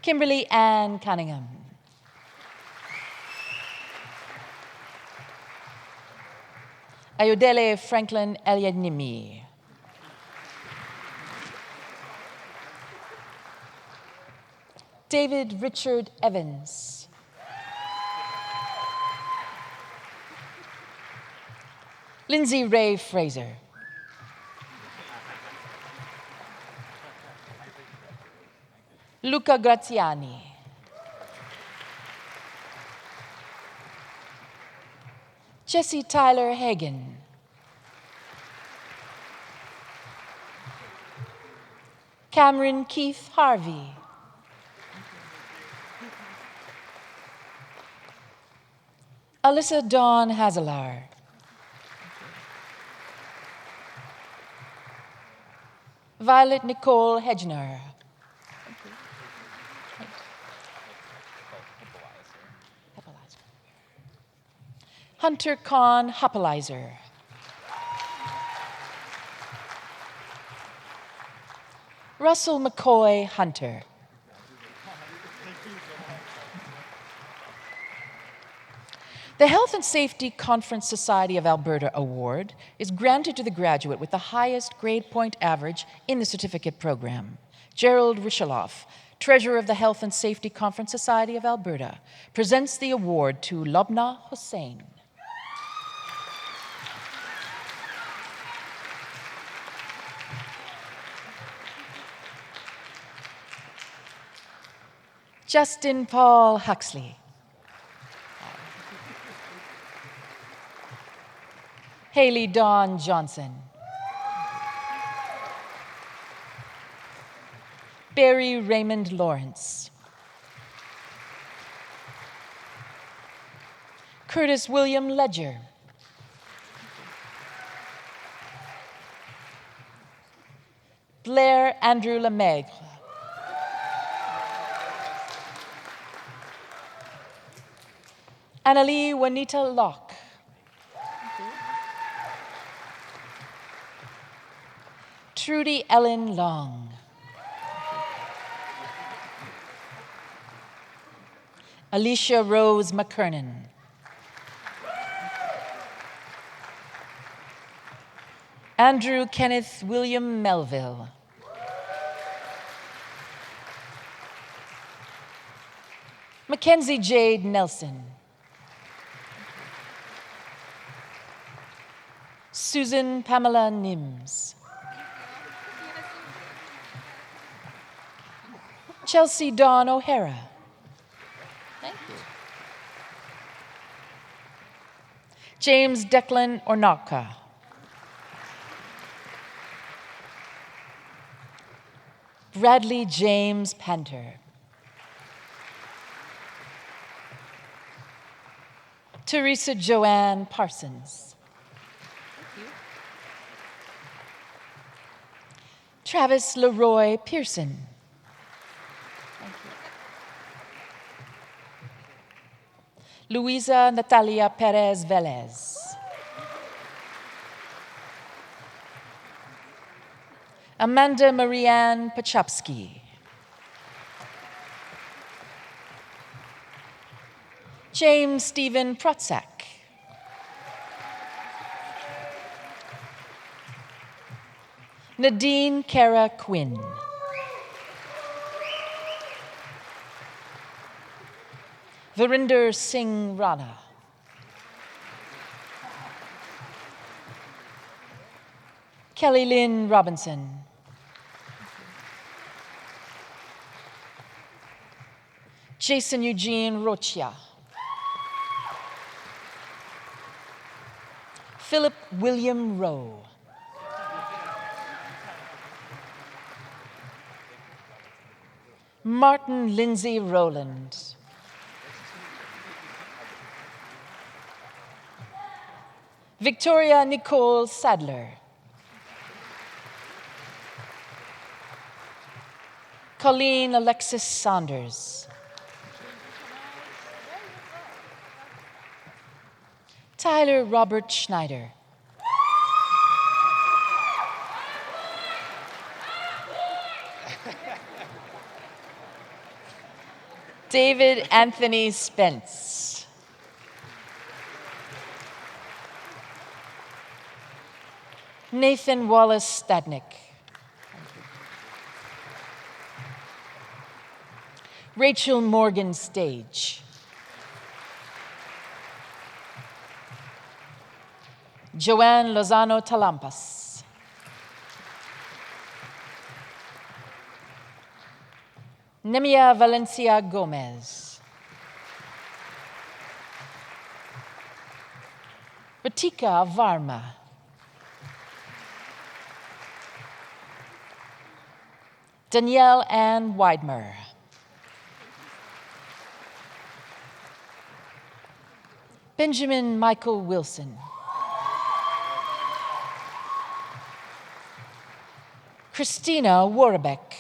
Kimberly Ann Cunningham. Ayodele Franklin Elianimi. David Richard Evans. Lindsay Ray Fraser. Luca Graziani. Jesse Tyler Hagen. Cameron Keith Harvey. Alyssa Dawn Hazelar. Violet Nicole Hedgener. Hunter Kahn Hoppelizer. Russell McCoy Hunter. The Health and Safety Conference Society of Alberta Award is granted to the graduate with the highest grade point average in the certificate program. Gerald Risheloff, Treasurer of the Health and Safety Conference Society of Alberta, presents the award to Lobna Hussain. Justin Paul Huxley. Haley Dawn Johnson. Barry Raymond Lawrence. Curtis William Ledger. Blair Andrew Lemaigre. Annalie Juanita Locke. Trudy Ellen Long. Alicia Rose McKernan. Andrew Kenneth William Melville. Mackenzie Jade Nelson. Susan Pamela Nims. Chelsea Dawn O'Hara. Thank you. James Declan Ornaka. Bradley James Panter. Teresa Joanne Parsons. Travis Leroy Pearson. Luisa Natalia Perez Velez. Amanda Marianne Pachapsky. James Stephen Protzak. Nadine Kara Quinn. Verinder Singh Rana. Kelly Lynn Robinson. Jason Eugene Rocha. Philip William Rowe. Martin Lindsay Rowland. Victoria Nicole Sadler. Colleen Alexis Saunders. Tyler Robert Schneider. David Anthony Spence. Nathan Wallace Stadnick. Rachel Morgan Stage. Joanne Lozano Talampas. Nemia Valencia Gomez. Ratika Varma. Danielle Ann Weidmer. Benjamin Michael Wilson. Christina Warbeck.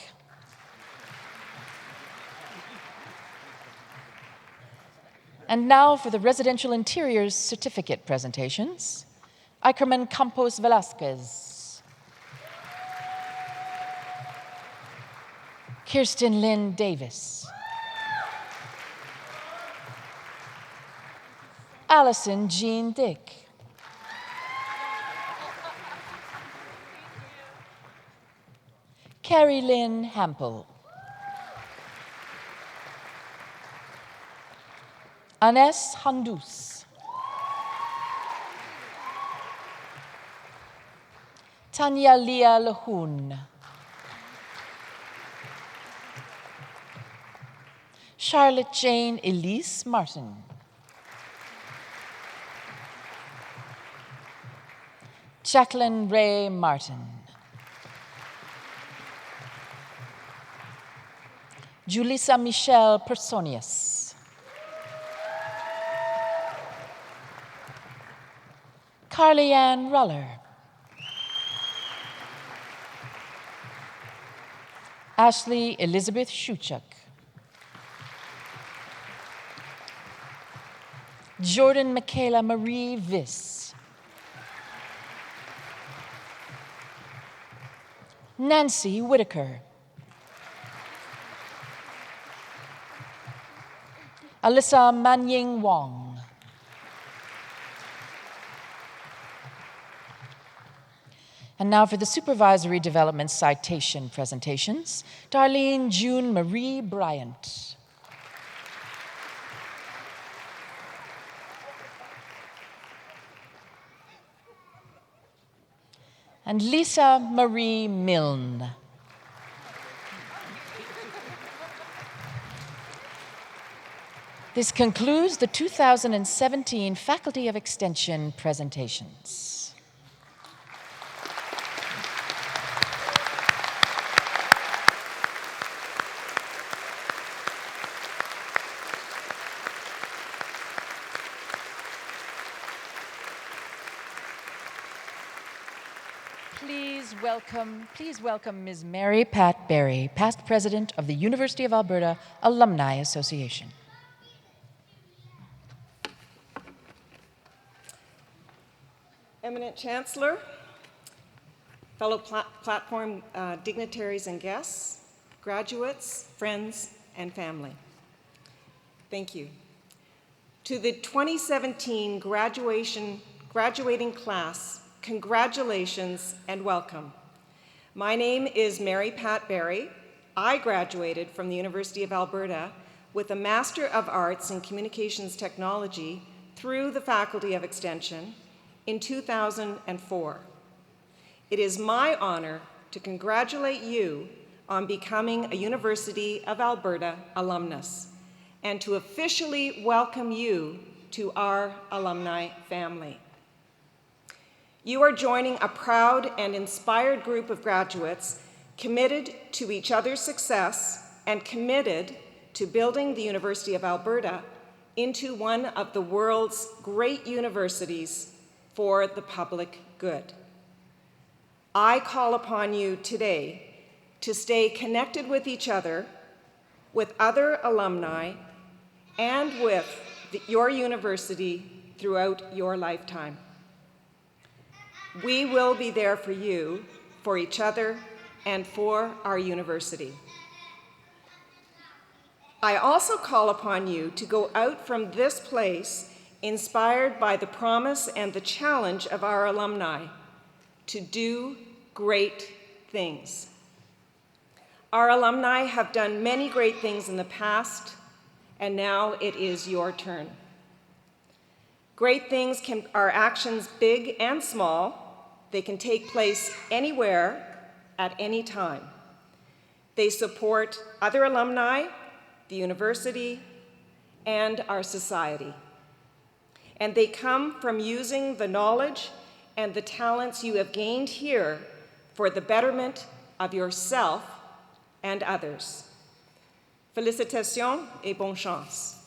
And now for the Residential Interiors Certificate presentations. Ikerman Campos Velasquez. Kirsten Lynn Davis. Allison Jean Dick. Carrie Lynn Hampel. Anes Handus. Tanya Leah Lahun. Charlotte Jane Elise Martin. Jacqueline Ray Martin. Julissa Michelle Personius. Carly Ann Ruller. Ashley Elizabeth Shuchuk. Jordan Michaela Marie Viss. Nancy Whitaker. Alyssa Manying Wong. And now for the Supervisory Development Citation presentations, Darlene June Marie Bryant. And Lisa Marie Milne. This concludes the 2017 Faculty of Extension presentations. Please welcome Ms. Mary Pat Berry, past president of the University of Alberta Alumni Association. Eminent Chancellor, fellow platform dignitaries and guests, graduates, friends, and family. Thank you. To the 2017 graduating class, congratulations and welcome. My name is Mary Pat Berry. I graduated from the University of Alberta with a Master of Arts in Communications Technology through the Faculty of Extension in 2004. It is my honor to congratulate you on becoming a University of Alberta alumnus and to officially welcome you to our alumni family. You are joining a proud and inspired group of graduates committed to each other's success and committed to building the University of Alberta into one of the world's great universities for the public good. I call upon you today to stay connected with each other, with other alumni, and with your university throughout your lifetime. We will be there for you, for each other, and for our university. I also call upon you to go out from this place inspired by the promise and the challenge of our alumni to do great things. Our alumni have done many great things in the past, and now it is your turn. Great things are actions big and small. They can take place anywhere at any time. They support other alumni, the university, and our society. And they come from using the knowledge and the talents you have gained here for the betterment of yourself and others. Félicitations et bonne chance.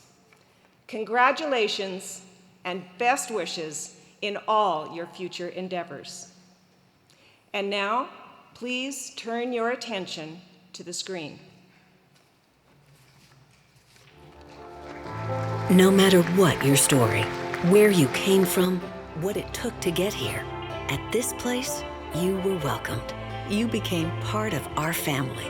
Congratulations and best wishes in all your future endeavors. And now, please turn your attention to the screen. No matter what your story, where you came from, what it took to get here, at this place, you were welcomed. You became part of our family.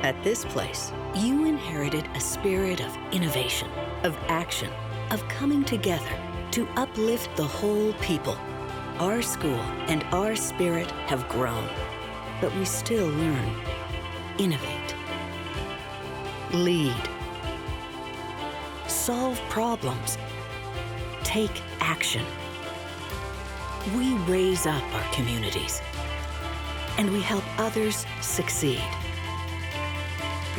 At this place, you inherited a spirit of innovation, of action, of coming together to uplift the whole people. Our school and our spirit have grown, but we still learn, innovate, lead, solve problems, take action. We raise up our communities, and we help others succeed.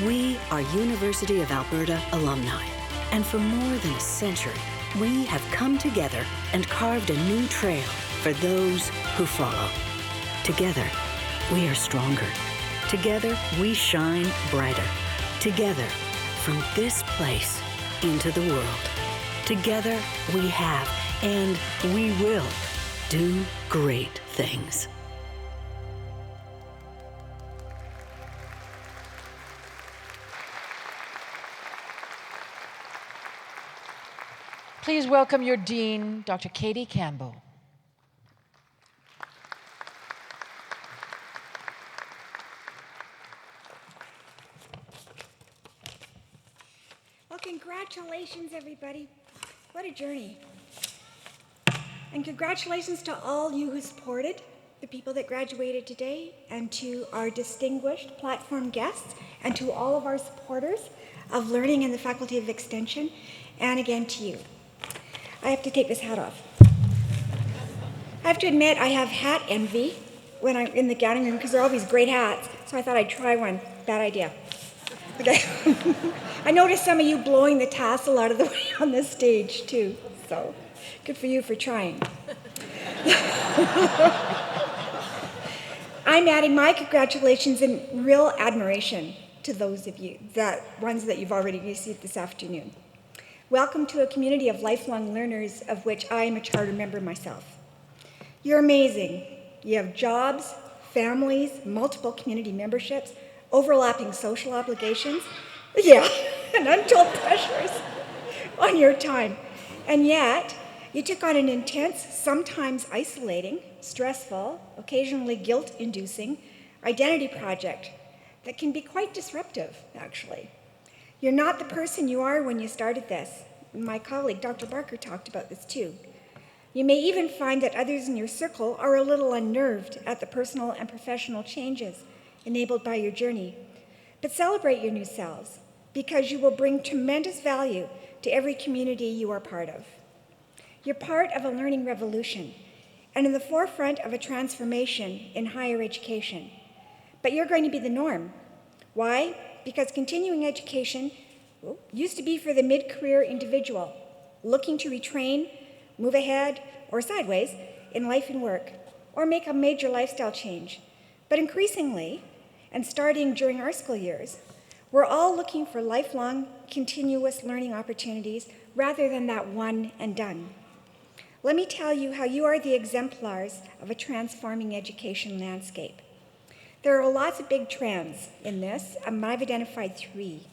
We are University of Alberta alumni, and for more than a century, we have come together and carved a new trail for those who follow. Together, we are stronger. Together, we shine brighter. Together, from this place into the world. Together, we have, and we will, do great things. Please welcome your Dean, Dr. Katie Campbell. Well, congratulations, everybody. What a journey. And congratulations to all you who supported, the people that graduated today, and to our distinguished platform guests, and to all of our supporters of learning in the Faculty of Extension, and again to you. I have to take this hat off. I have to admit I have hat envy when I'm in the gowning room because they're all these great hats, so I thought I'd try one. Bad idea. Okay. I noticed some of you blowing the tassel out of the way on this stage too, so good for you for trying. I'm adding my congratulations and real admiration to those of you, ones that you've already received this afternoon. Welcome to a community of lifelong learners, of which I am a charter member myself. You're amazing. You have jobs, families, multiple community memberships, overlapping social obligations, and untold pressures on your time. And yet, you took on an intense, sometimes isolating, stressful, occasionally guilt-inducing identity project that can be quite disruptive, actually. You're not the person you are when you started this. My colleague, Dr. Barker, talked about this too. You may even find that others in your circle are a little unnerved at the personal and professional changes enabled by your journey. But celebrate your new selves, because you will bring tremendous value to every community you are part of. You're part of a learning revolution and in the forefront of a transformation in higher education. But you're going to be the norm. Why? Because continuing education used to be for the mid-career individual looking to retrain, move ahead, or sideways in life and work, or make a major lifestyle change. But increasingly, and starting during our school years, we're all looking for lifelong, continuous learning opportunities rather than that one and done. Let me tell you how you are the exemplars of a transforming education landscape. There are lots of big trends in this, and I've identified 3.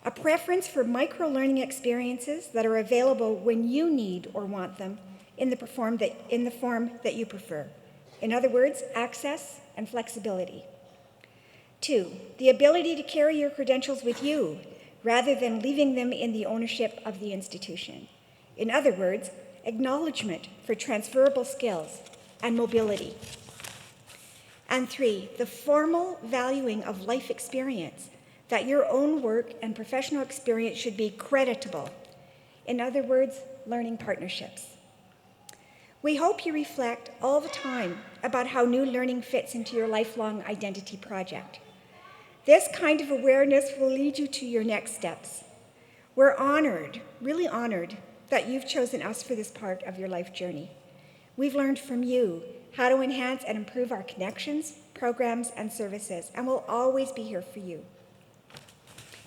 A preference for micro-learning experiences that are available when you need or want them in the form that you prefer. In other words, access and flexibility. 2, the ability to carry your credentials with you rather than leaving them in the ownership of the institution. In other words, acknowledgement for transferable skills and mobility. And 3, the formal valuing of life experience, that your own work and professional experience should be creditable. In other words, learning partnerships. We hope you reflect all the time about how new learning fits into your lifelong identity project. This kind of awareness will lead you to your next steps. We're honored, really honored, that you've chosen us for this part of your life journey. We've learned from you how to enhance and improve our connections, programs, and services, and we'll always be here for you.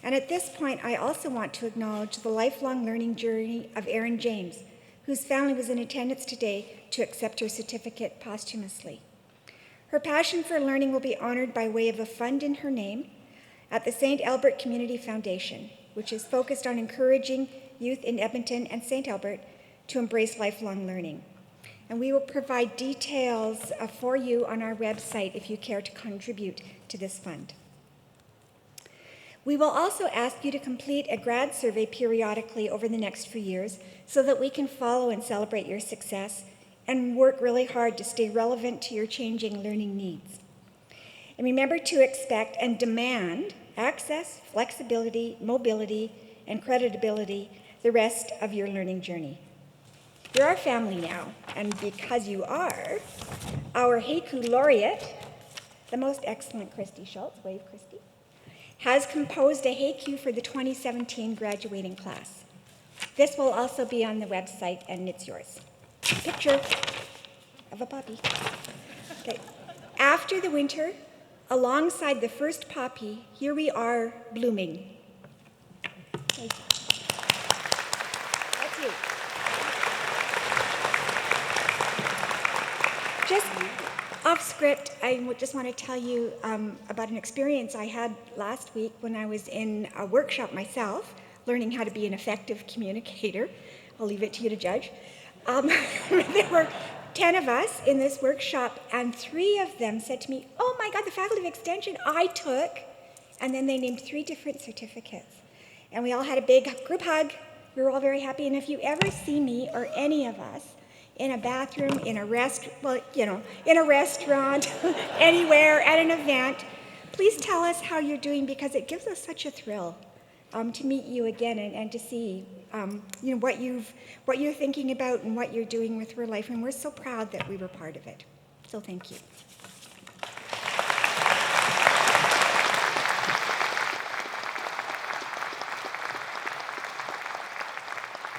And at this point, I also want to acknowledge the lifelong learning journey of Erin James, whose family was in attendance today to accept her certificate posthumously. Her passion for learning will be honored by way of a fund in her name at the St. Albert Community Foundation, which is focused on encouraging youth in Edmonton and St. Albert to embrace lifelong learning. And we will provide details for you on our website if you care to contribute to this fund. We will also ask you to complete a grad survey periodically over the next few years so that we can follow and celebrate your success and work really hard to stay relevant to your changing learning needs. And remember to expect and demand access, flexibility, mobility, and creditability the rest of your learning journey. You're our family now, and because you are, our Haiku laureate, the most excellent Christy Schultz, wave Christy, has composed a haiku for the 2017 graduating class. This will also be on the website, and it's yours. Picture of a puppy. Okay. After the winter, alongside the first poppy, here we are blooming. Okay. That's you. Just off script, I just want to tell you about an experience I had last week when I was in a workshop myself, learning how to be an effective communicator. I'll leave it to you to judge. There were 10 of us in this workshop, and 3 of them said to me, "Oh my God, the Faculty of Extension I took," and then they named 3 different certificates. And we all had a big group hug. We were all very happy, and if you ever see me or any of us in a bathroom, in a in a restaurant, anywhere, at an event, please tell us how you're doing, because it gives us such a thrill to meet you again and to see what you're thinking about and what you're doing with your life, and we're so proud that we were part of it. So thank you.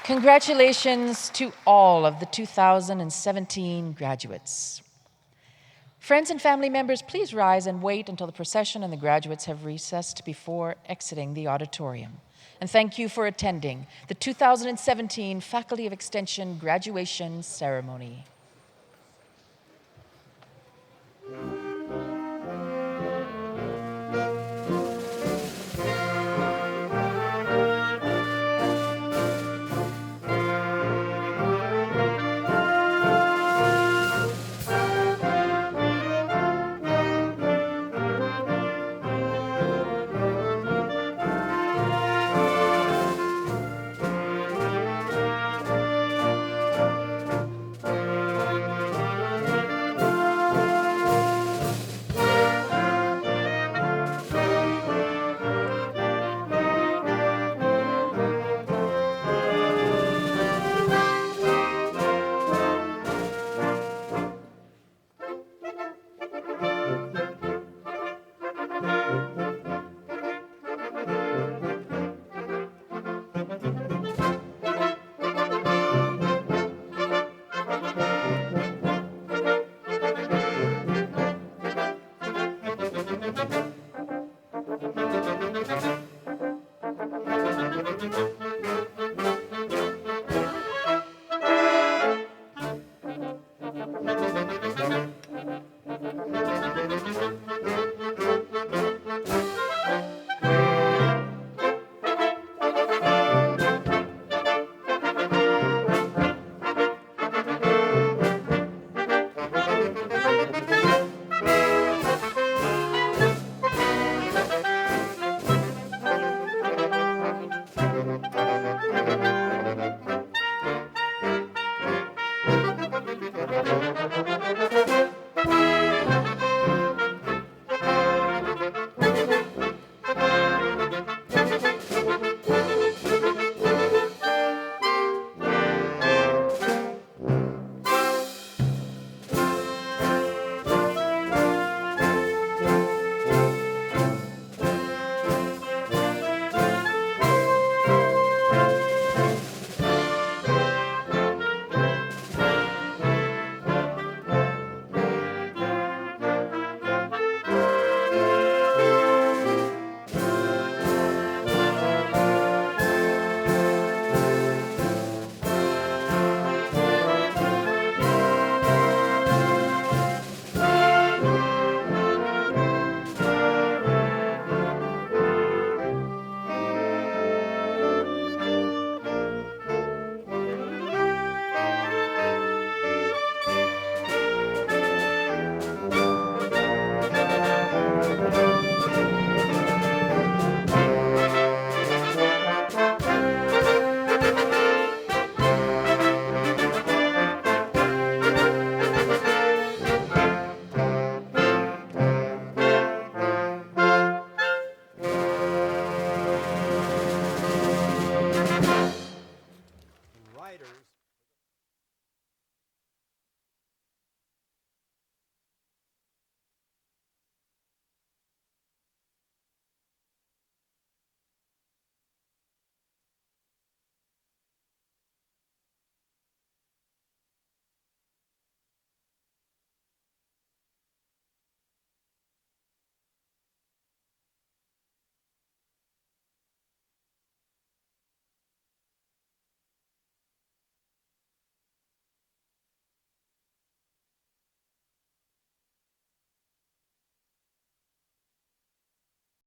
Congratulations to all of the 2017 graduates. Friends and family members, please rise and wait until the procession and the graduates have recessed before exiting the auditorium. And thank you for attending the 2017 Faculty of Extension graduation ceremony.